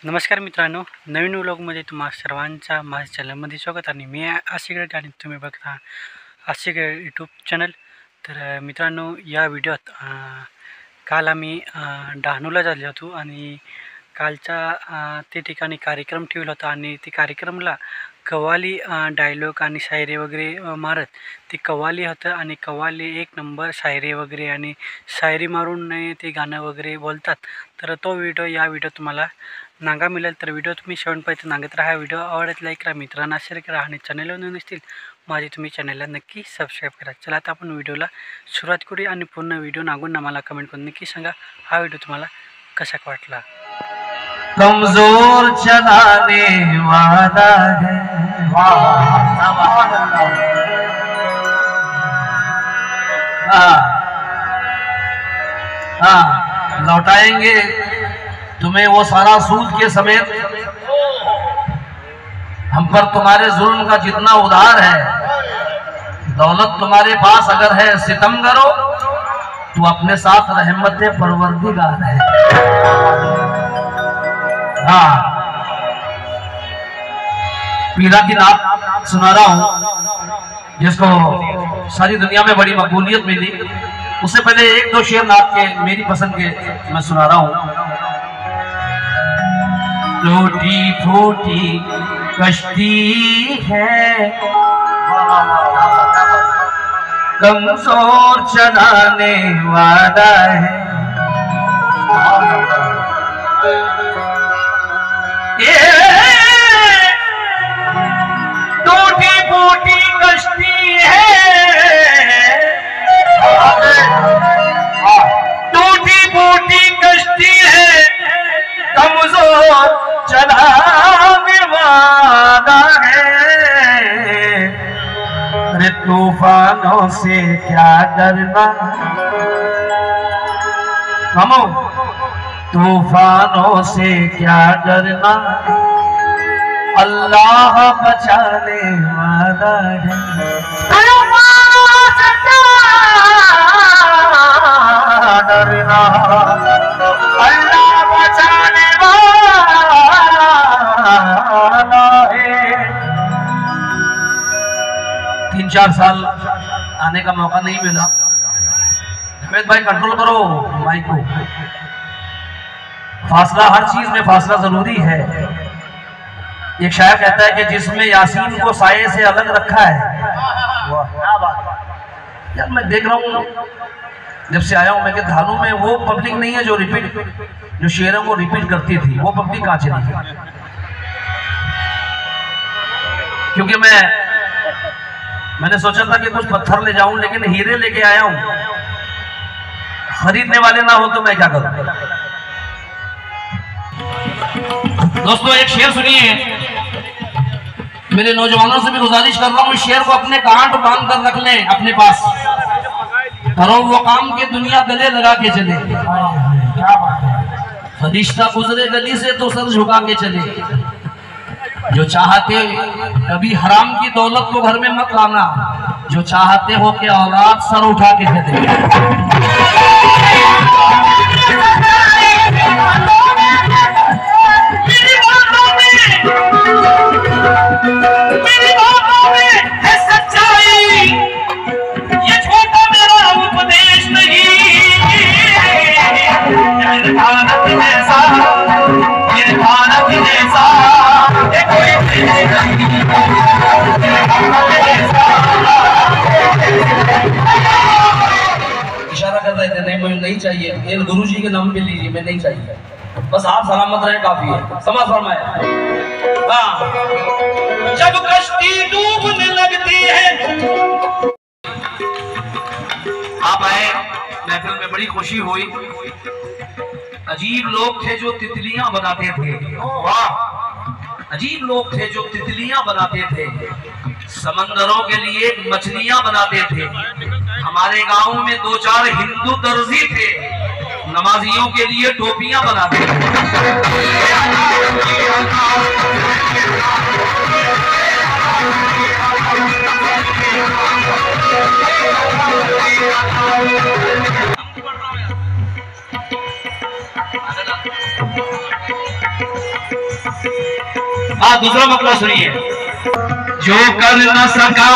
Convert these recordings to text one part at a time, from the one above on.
नमस्कार मित्रांनो, नवीन व्लॉगमध्ये तुम्हा सर्वांचा माझ्या चॅनलमध्ये स्वागत आणि मी आशिक आणि तुम्ही बघता आशिक यूट्यूब चॅनल। तर मित्रांनो, या व्हिडिओत काल आम्ही डहाणूला झालो होतो आणि कालचा ते ठिकाणी कार्यक्रम ठेवला होता आणि ते कार्यक्रमला कव्वाली डायलॉग आणि शायरी वगैरे मारत ती कव्वाली होतं आणि कव्वाली एक नंबर शायरी वगैरे आणि शायरी मारून ते गाणं वगैरे बोलतात। तर तो व्हिडिओ या व्हिडिओ तुम्हाला नांगा मिळेल। तर व्हिडिओ तुम्ही शेवटपर्यंत नांगत राहा। व्हिडिओ आवडत लाईक करा, मित्रांना शेअर करा आणि चॅनलवर नवीन असतील माझे तुम्ही चॅनलला नक्की सबस्क्राईब करा। चला आता आपण व्हिडिओला सुरुवात करूया आणि पूर्ण व्हिडिओ नागून मला कमेंट करून नक्की सांगा हा व्हिडिओ तुम्हाला कसा वाटला। कमजोर चलाने वाला है, लौटाएंगे तुम्हें वो सारा सूद के समेत। हम पर तुम्हारे जुल्म का जितना उधार है, दौलत तुम्हारे पास अगर है सितम करो तो अपने साथ रहमत परवरदिगार है। पीरा की नात सुना रहा हूँ जिसको सारी दुनिया में बड़ी मकबूलियत मिली। उससे पहले एक दो शेर नात के मेरी पसंद के मैं सुना रहा हूँ। टूटी फूटी कश्ती है, कमजोर चलाने वाला है। टूटी फूटी कश्ती है, टूटी फूटी कश्ती है, कमजोर चलाने वाला है। अरे तूफानों से क्या डरना, हमो तूफानों से क्या डरना, अल्लाह बचाने वाला है। डरना अल्लाह बचाने वाला है। 3-4 साल आने का मौका नहीं मिला। जवेद भाई कंट्रोल करो माइक को। फासला, हर चीज में फासला जरूरी है। एक शायर कहता है कि जिसमें यासीन को साये से अलग रखा है। यार मैं देख रहा हूँ जब से आया हूँ मैं कि धानू में वो पब्लिक नहीं है जो शेरों को रिपीट करती थी। वो पब्लिक कहाँ चली गई? क्योंकि मैंने सोचा था कि कुछ पत्थर ले जाऊं, लेकिन हीरे लेके आया हूं। खरीदने वाले ना हो तो मैं क्या करूं? दोस्तों एक शेर सुनिए। मेरे नौजवानों से भी गुजारिश कर रहा हूँ इस शेर को अपने गांठ बांध कर रख लें अपने पास। करो वो काम के दुनिया गले लगा के चले। फरिश्ता गुजरे गली से तो सर झुका के चले। जो चाहते कभी हराम की दौलत को घर में मत लाना, जो चाहते हो कि औलाद सर उठा के चले। मेरी बातों में है सच्चाई, ये छोटा मेरा उपदेश नहीं। मेरे भारत जैसा, मेरे भारत जैसा कोई इशारा कर रहे थे। नहीं मुझे नहीं चाहिए, एक गुरु जी के नाम पे लीजिए, मैं नहीं चाहिए। बस आप सलामत रहे काफी है। समझ फरमाए। जब कश्ती डूबने लगती है। आप आए, महफिल में बड़ी खुशी हुई। अजीब लोग थे जो तितलियां बनाते थे। वाह, अजीब लोग थे जो तितलियां बनाते थे, समंदरों के लिए मछलियां बनाते थे। हमारे गांव में 2-4 हिंदू दर्जी थे, नमाजियों के लिए टोपियां बनाते थे। दूसरा मतलब सुनिए। जो कर न सका,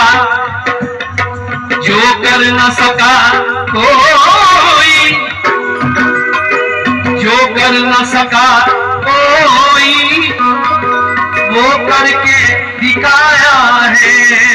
जो कर न सका कोई, जो कर न सका कोई, वो करके दिखाया है।